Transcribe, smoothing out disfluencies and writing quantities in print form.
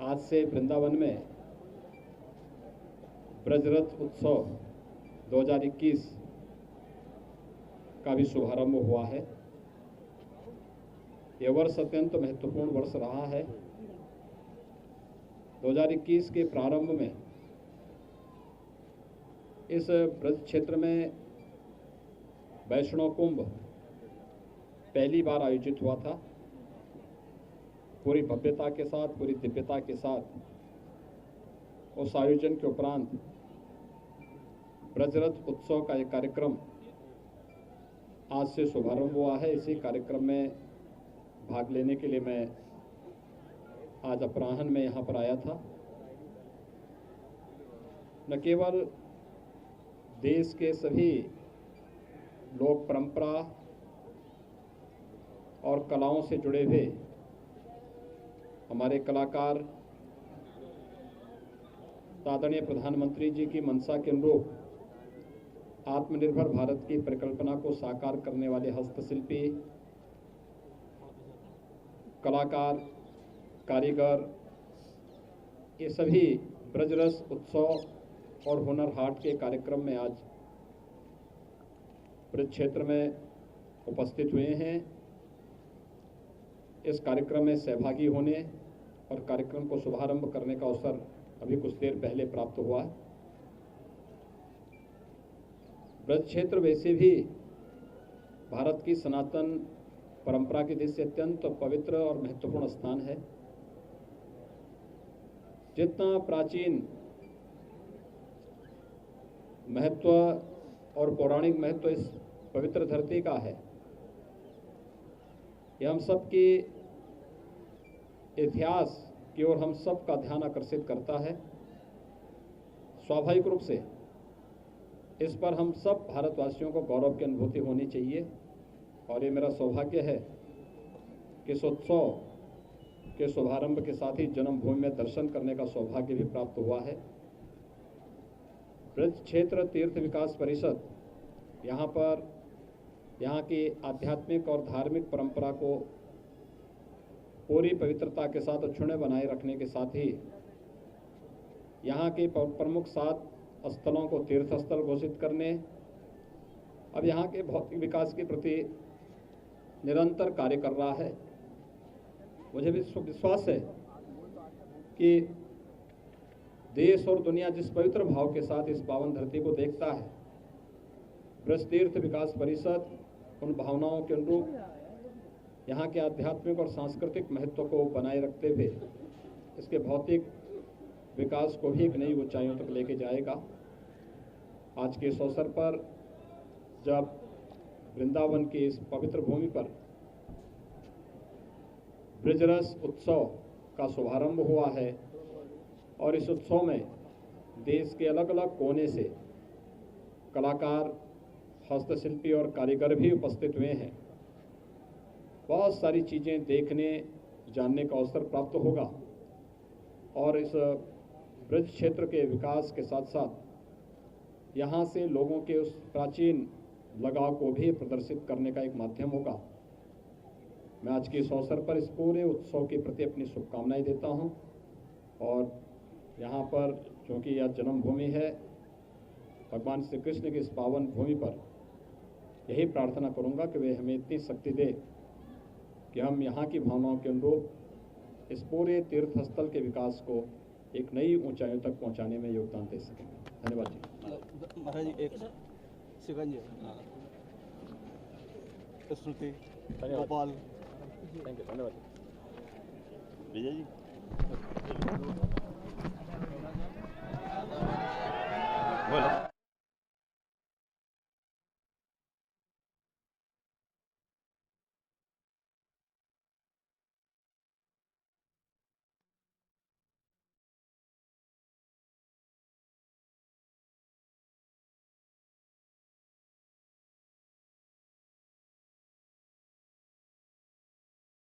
आज से वृंदावन में ब्रजरथ उत्सव 2021 का भी शुभारंभ हुआ है। यह वर्ष अत्यंत महत्वपूर्ण वर्ष रहा है। 2021 के प्रारंभ में इस ब्रज क्षेत्र में वैष्णव कुंभ पहली बार आयोजित हुआ था। पूरी भव्यता के साथ, पूरी दिव्यता के साथ उस आयोजन के उपरांत ब्रजरथ उत्सव का एक कार्यक्रम आज से शुभारंभ हुआ है। इसी कार्यक्रम में भाग लेने के लिए मैं आज अपराह्न में यहाँ पर आया था। न केवल देश के सभी लोक परंपरा और कलाओं से जुड़े हुए हमारे कलाकार आदरणीय प्रधानमंत्री जी की मंशा के अनुरूप आत्मनिर्भर भारत की परिकल्पना को साकार करने वाले हस्तशिल्पी, कलाकार, कारीगर, ये सभी ब्रजरस उत्सव और हुनर हाट के कार्यक्रम में आज ब्रज क्षेत्र में उपस्थित हुए हैं। इस कार्यक्रम में सहभागी होने और कार्यक्रम को शुभारंभ करने का अवसर अभी कुछ देर पहले प्राप्त हुआ है। ब्रज क्षेत्र वैसे भी भारत की सनातन परंपरा की दृष्टि से अत्यंत पवित्र और महत्वपूर्ण स्थान है। जितना प्राचीन महत्व और पौराणिक महत्व इस पवित्र धरती का है, यह हम सब के इतिहास की ओर हम सब का ध्यान आकर्षित करता है। स्वाभाविक रूप से इस पर हम सब भारतवासियों को गौरव की अनुभूति होनी चाहिए और ये मेरा सौभाग्य है कि इस उत्सव के शुभारंभ के साथ ही जन्मभूमि में दर्शन करने का सौभाग्य भी प्राप्त हुआ है। ब्रज क्षेत्र तीर्थ विकास परिषद यहाँ की आध्यात्मिक और धार्मिक परंपरा को पूरी पवित्रता के साथ अक्षुण्य बनाए रखने के साथ ही यहाँ के प्रमुख 7 स्थलों को तीर्थ स्थल घोषित करने, अब यहाँ के भौतिक विकास के प्रति निरंतर कार्य कर रहा है। मुझे विश्वास है कि देश और दुनिया जिस पवित्र भाव के साथ इस पावन धरती को देखता है, ब्रज तीर्थ विकास परिषद उन भावनाओं के अनुरूप यहाँ के आध्यात्मिक और सांस्कृतिक महत्व को बनाए रखते हुए इसके भौतिक विकास को भी एक नई ऊंचाइयों तक लेके जाएगा। आज के इस अवसर पर जब वृंदावन की इस पवित्र भूमि पर ब्रजरस उत्सव का शुभारंभ हुआ है और इस उत्सव में देश के अलग अलग कोने से कलाकार, हस्तशिल्पी और कारीगर भी उपस्थित हुए हैं, बहुत सारी चीज़ें देखने जानने का अवसर प्राप्त होगा और इस ब्रज क्षेत्र के विकास के साथ साथ यहाँ से लोगों के उस प्राचीन लगाव को भी प्रदर्शित करने का एक माध्यम होगा। मैं आज के इस अवसर पर इस पूरे उत्सव के प्रति अपनी शुभकामनाएं देता हूँ और यहाँ पर क्योंकि यह जन्मभूमि है भगवान श्री कृष्ण की इस पावन भूमि पर यही प्रार्थना करूँगा कि वे हमें इतनी शक्ति दे कि हम यहाँ की भावनाओं के अनुरूप इस पूरे तीर्थ स्थल के विकास को एक नई ऊंचाइयों तक पहुँचाने में योगदान दे सकें। धन्यवाद जी। महाराज जी, एक सेकंड जी, श्रुति, गोपाल, थैंक यू, धन्यवाद विजय जी। बोलो।